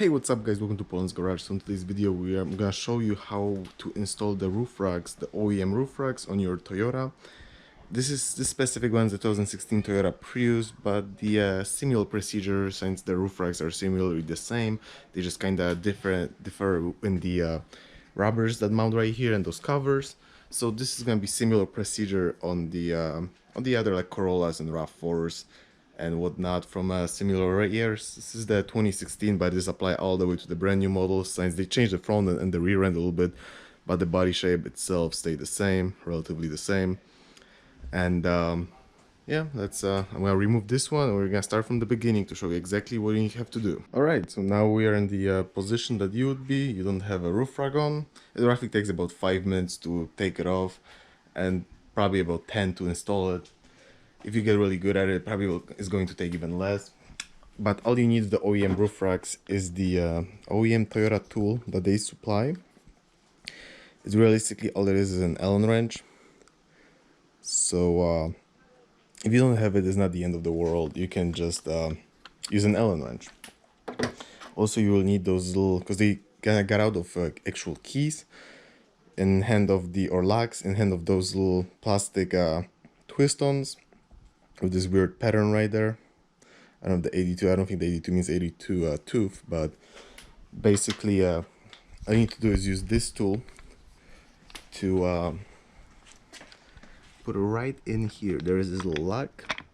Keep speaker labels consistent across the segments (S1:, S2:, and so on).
S1: Hey, what's up guys, welcome to Poland's Garage. So in today's video I'm gonna show you how to install the roof racks, the OEM roof racks on your Toyota. This specific one is the 2016 Toyota Prius, but the similar procedure, since the roof racks are similarly the same, they just kinda differ in the rubbers that mount right here and those covers. So this is gonna be similar procedure on the other like Corollas and RAV4s and whatnot from similar years. This is the 2016, but this apply all the way to the brand new models since they changed the front and the rear end a little bit, but the body shape itself stayed the same, relatively the same. And yeah, I'm gonna remove this one and we're gonna start from the beginning to show you exactly what you have to do. All right, so now we are in the position that you would be. You don't have a roof rack on. It roughly takes about 5 minutes to take it off and probably about 10 to install it. If you get really good at it, is going to take even less. But all you need the OEM roof racks is the OEM Toyota tool that they supply. It's realistically all it is an Allen wrench. So if you don't have it, it's not the end of the world. You can just use an Allen wrench. Also, you will need those little, because they kind of got out of actual keys in hand of the, or locks in hand of those little plastic twist-ons with this weird pattern right there. I don't know the 82, I don't think the 82 means 82 tooth, but basically all you need to do is use this tool to put it right in here. There is this little lock,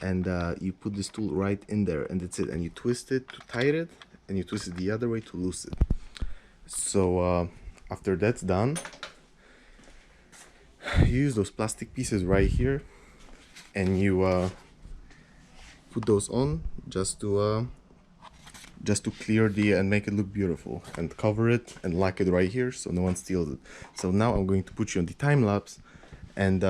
S1: and you put this tool right in there, and that's it. And you twist it to tighten it, and you twist it the other way to loosen it. So after that's done, you use those plastic pieces right here, and you put those on just to clear the and make it look beautiful, and cover it and lock it right here so no one steals it. So now I'm going to put you on the time lapse, and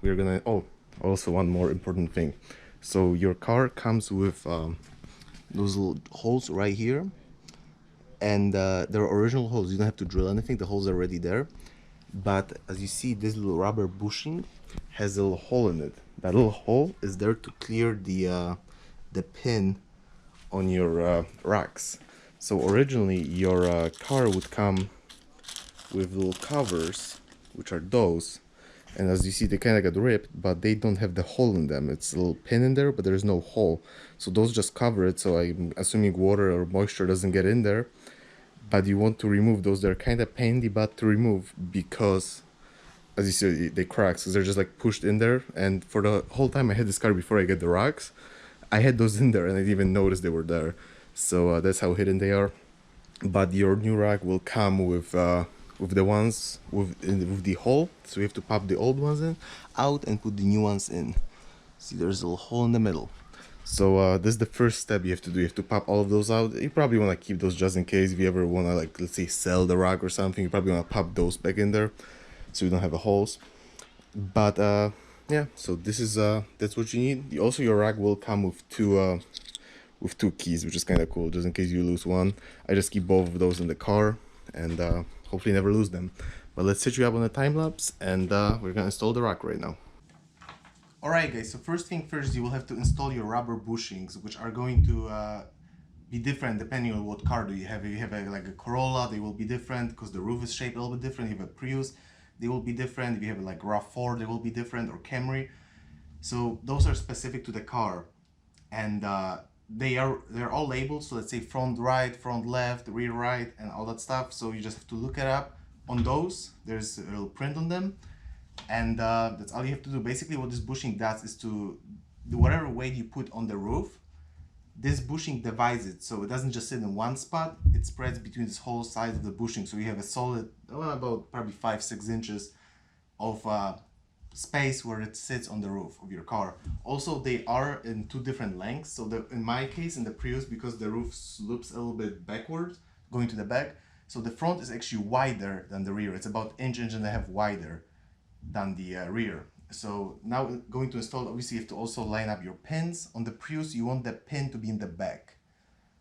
S1: we're gonna, oh, also one more important thing. So your car comes with those little holes right here, and they're original holes. You don't have to drill anything, the holes are already there. But as you see, this little rubber bushing has a little hole in it. That little hole is there to clear the pin on your racks. So originally your car would come with little covers, which are those, and as you see they kind of got ripped, but they don't have the hole in them. It's a little pin in there, but there's no hole, so those just cover it, so I'm assuming water or moisture doesn't get in there. But you want to remove those. They're kind of pain in the butt to remove because, as you see, they crack, so they're just like pushed in there. And for the whole time I had this car before I get the rocks, I had those in there and I didn't even notice they were there. So that's how hidden they are. But your new rack will come with the ones with the hole, so you have to pop the old ones in out and put the new ones in. See, there's a little hole in the middle. So this is the first step you have to do. You have to pop all of those out. You probably want to keep those just in case if you ever want to, like, let's say sell the rack or something. You probably want to pop those back in there so you don't have the holes. But yeah, so this is that's what you need. Also, your rack will come with two keys, which is kind of cool, just in case you lose one. I just keep both of those in the car and hopefully never lose them. But let's set you up on a time lapse, and we're gonna install the rack right now. Alright guys, so first thing first, you will have to install your rubber bushings, which are going to be different depending on what car do you have. If you have like a Corolla, they will be different because the roof is shaped a little bit different. If you have a Prius, they will be different. If you have like RAV4, they will be different, or Camry. So those are specific to the car, and they're all labeled. So let's say front right, front left, rear right, and all that stuff. So you just have to look it up on those. There's a little print on them. And that's all you have to do. Basically what this bushing does is to do whatever weight you put on the roof, this bushing divides it, so it doesn't just sit in one spot, it spreads between this whole side of the bushing, so you have a solid, about probably 5-6 inches of space where it sits on the roof of your car. Also, they are in two different lengths. So in my case, in the Prius, because the roof slopes a little bit backwards going to the back, so the front is actually wider than the rear. It's about inch and a half wider than the rear. So now going to install, obviously you have to also line up your pins. On the Prius, you want the pin to be in the back,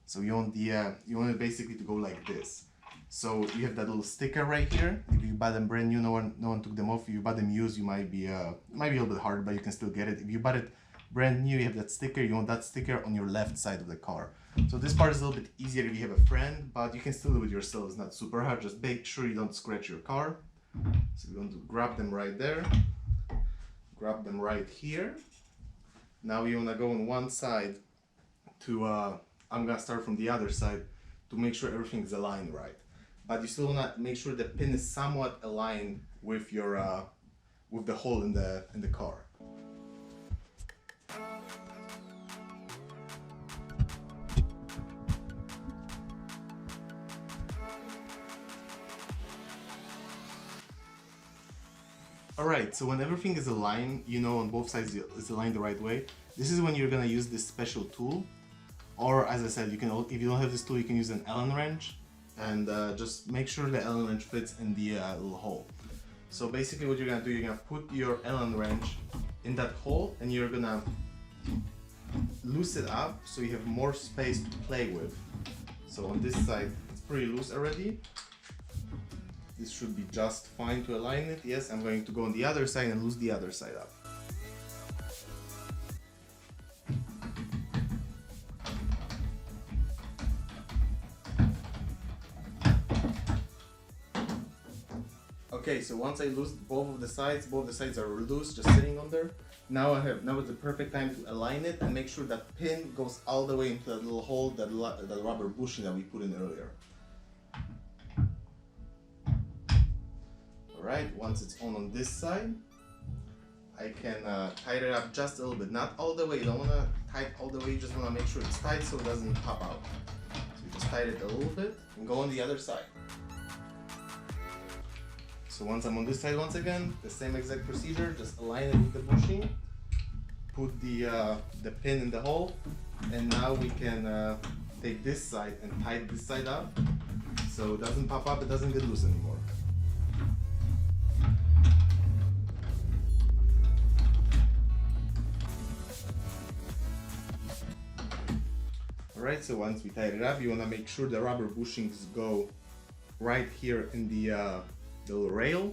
S1: so you want it basically to go like this. So you have that little sticker right here. If you buy them brand new, no one took them off. If you buy them used, you might be a little bit hard, but you can still get it. If you bought it brand new, you have that sticker. You want that sticker on your left side of the car. So this part is a little bit easier if you have a friend, but you can still do it yourself. It's not super hard. Just make sure you don't scratch your car. So you want to grab them right there, grab them right here. Now you want to go on one side to, I'm gonna start from the other side to make sure everything is aligned right. But you still want to make sure the pin is somewhat aligned with your, with the hole in the car. Alright, so when everything is aligned, you know on both sides it's aligned the right way. This is when you're gonna use this special tool. Or as I said, you can, if you don't have this tool, you can use an Allen wrench and just make sure the Allen wrench fits in the little hole. So basically what you're gonna do, you're gonna put your Allen wrench in that hole and you're gonna loose it up so you have more space to play with. So on this side, it's pretty loose already. This should be just fine to align it. Yes, I'm going to go on the other side and loose the other side up. Okay, so once I loosed both of the sides are loose, just sitting on there. Now is the perfect time to align it and make sure that pin goes all the way into that little hole, that rubber bushing that we put in earlier. Alright, once it's on this side, I can tighten it up just a little bit, not all the way. You don't want to tighten all the way, you just want to make sure it's tight so it doesn't pop out. So you just tighten it a little bit and go on the other side. So once I'm on this side once again, the same exact procedure, just align it with the bushing, put the pin in the hole, and now we can take this side and tighten this side up so it doesn't pop up, it doesn't get loose anymore. Alright, so once we tighten it up, you want to make sure the rubber bushings go right here in the little rail.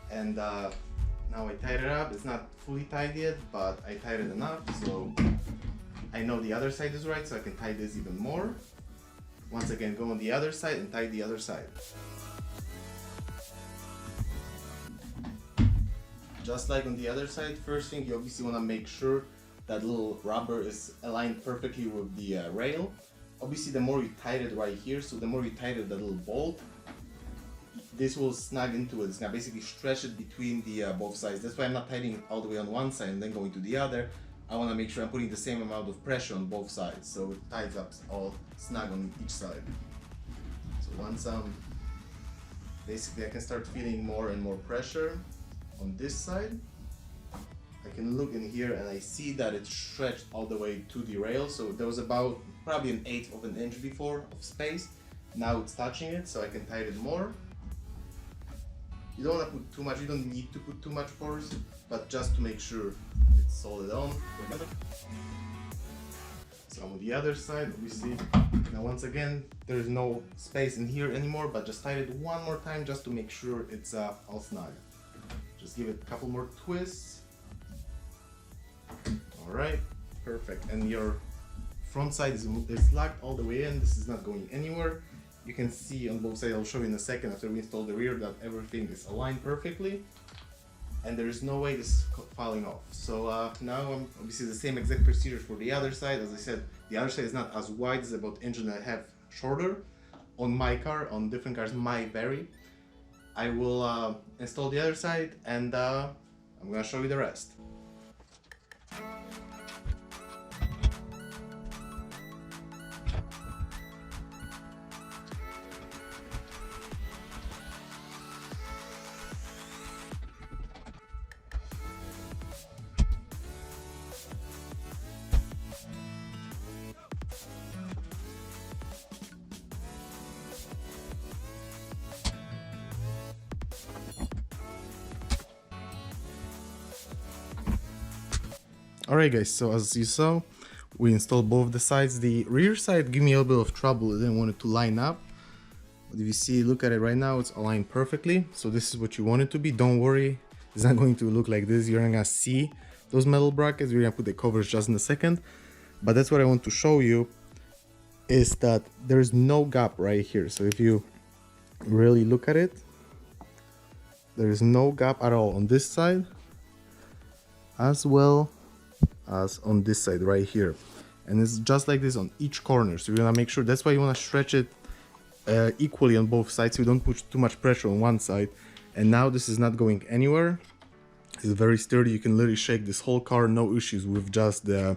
S1: And now I tighten it up. It's not fully tied yet, but I tied it enough so I know the other side is right, so I can tie this even more. Once again, go on the other side and tie the other side. Just like on the other side, first thing you obviously want to make sure that little rubber is aligned perfectly with the rail. Obviously the more you tighten it right here, so the more you tighten the little bolt, this will snug into it. It's gonna basically stretch it between the both sides. That's why I'm not tightening it all the way on one side and then going to the other. I want to make sure I'm putting the same amount of pressure on both sides, so it ties up all snug on each side. So once basically I can start feeling more and more pressure on this side. I can look in here and I see that it's stretched all the way to the rail. So there was about probably 1/8 of an inch before of space. Now it's touching it, so I can tighten it more. You don't want to put too much, you don't need to put too much force, but just to make sure it's solid on. So on the other side, obviously, now once again, there is no space in here anymore, but just tighten it one more time just to make sure it's all snug. Just give it a couple more twists. Alright, perfect. And your front side is locked all the way in. This is not going anywhere. You can see on both sides, I'll show you in a second after we install the rear, that everything is aligned perfectly. And there is no way this is falling off. So now obviously the same exact procedure for the other side. As I said, the other side is not as wide, it's about 1.5 inches shorter. On my car, on different cars might vary. I will install the other side and I'm gonna show you the rest. Alright guys, so as you saw, we installed both the sides. The rear side gave me a little bit of trouble. I didn't want it to line up. But if you see, look at it right now, it's aligned perfectly. So this is what you want it to be. Don't worry, it's not going to look like this. You're not gonna see those metal brackets. We're gonna put the covers just in a second. But that's what I want to show you. is that there's no gap right here. So if you really look at it, there is no gap at all on this side as well as on this side right here, and it's just like this on each corner. So you want to make sure, that's why you want to stretch it equally on both sides, so you don't put too much pressure on one side. And now this is not going anywhere. It's very sturdy. You can literally shake this whole car, no issues with just the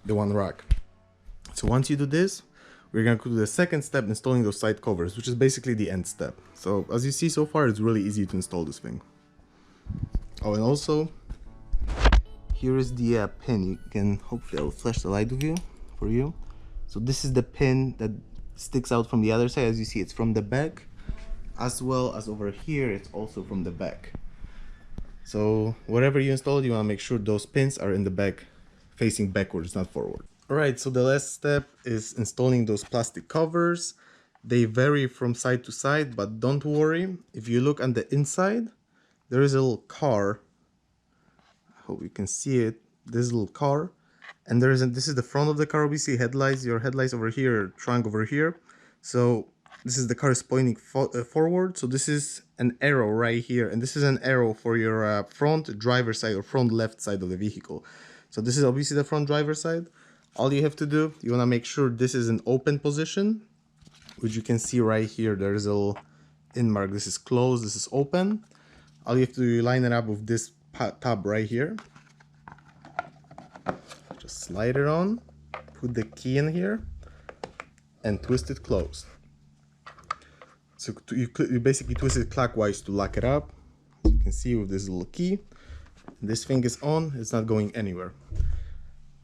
S1: one rack. So once you do this, we're going to go to the second step, installing those side covers, which is basically the end step. So as you see so far, it's really easy to install this thing. Oh, and also here is the pin. You can, hopefully I'll flash the light with you for you. So this is the pin that sticks out from the other side. As you see, it's from the back, as well as over here, it's also from the back. So whatever you install, you want to make sure those pins are in the back, facing backwards, not forward. Alright, so the last step is installing those plastic covers. They vary from side to side, but don't worry. If you look on the inside, there is a little car. I hope you can see it. This little car. And this is the front of the car. Obviously, headlights, your headlights over here, trunk over here. So this is the car is pointing forward. So this is an arrow right here. And this is an arrow for your front driver's side or front left side of the vehicle. So this is obviously the front driver's side. All you have to do, you want to make sure this is an open position, which you can see right here. There's a little in mark. This is closed, this is open. All you have to do, you line it up with this tab right here. Just slide it on, put the key in here, and twist it closed. So you basically twist it clockwise to lock it up. As you can see with this little key, this thing is on, it's not going anywhere.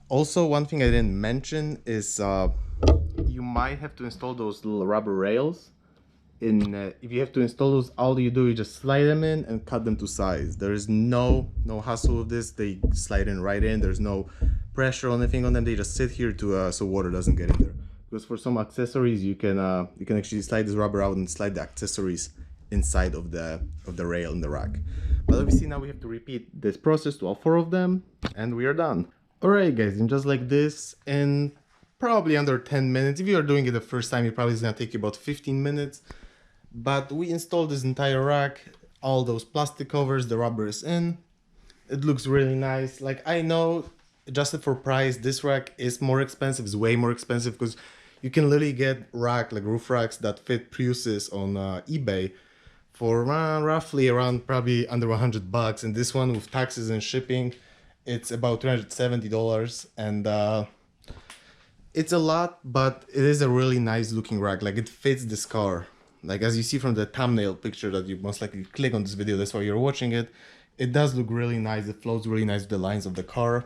S1: Also, one thing I didn't mention is you might have to install those little rubber rails. If you have to install those, all you do is just slide them in and cut them to size. There is no hassle with this. They slide in right in. There's no pressure or anything on them. They just sit here to so water doesn't get in there. Because for some accessories, you can actually slide this rubber out and slide the accessories inside of the rail in the rack. But obviously now we have to repeat this process to all 4 of them, and we are done. Alright guys, and just like this, in probably under 10 minutes, if you are doing it the first time, it probably is going to take you about 15 minutes. But we installed this entire rack, all those plastic covers, the rubber is in. It looks really nice. Like, I know, adjusted for price, this rack is more expensive, it's way more expensive, because you can literally get roof racks that fit Priuses on eBay for roughly around probably under $100, and this one with taxes and shipping, it's about $370, and it's a lot, but it is a really nice looking rack. Like, it fits this car. Like, as you see from the thumbnail picture that you most likely click on this video, that's why you're watching it. It does look really nice. It flows really nice with the lines of the car.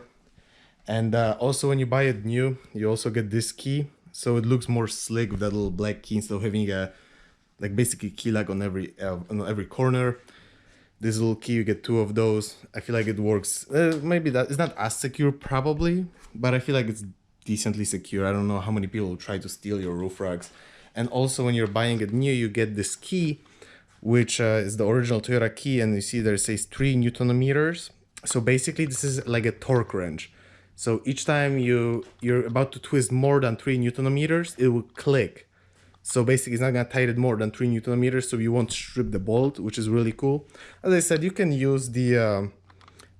S1: And also when you buy it new, you also get this key. So it looks more slick with that little black key instead of having a, like, basically key lock on every corner. This little key, you get 2 of those. I feel like it works. Maybe that it's not as secure probably, but I feel like it's decently secure. I don't know how many people will try to steal your roof racks. And also when you're buying it new, you get this key, which is the original Toyota key, and you see there it says 3 Newton meters. So basically this is like a torque wrench. So each time you're about to twist more than 3 Newton meters, it will click. So basically it's not gonna tighten more than 3 Newton meters, so you won't strip the bolt, which is really cool. As I said, you can use the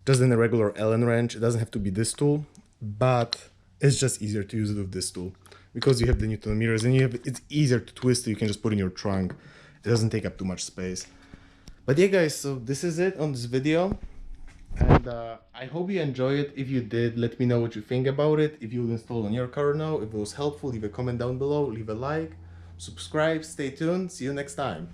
S1: just in a regular Allen wrench. It doesn't have to be this tool, but it's just easier to use it with this tool because you have the Newton meters, and it's easier to twist. So you can just put in your trunk. It doesn't take up too much space. But yeah, guys, so this is it on this video, and I hope you enjoy it. If you did, let me know what you think about it. If you'll install on your car now, if it was helpful, leave a comment down below, leave a like, subscribe, stay tuned, see you next time.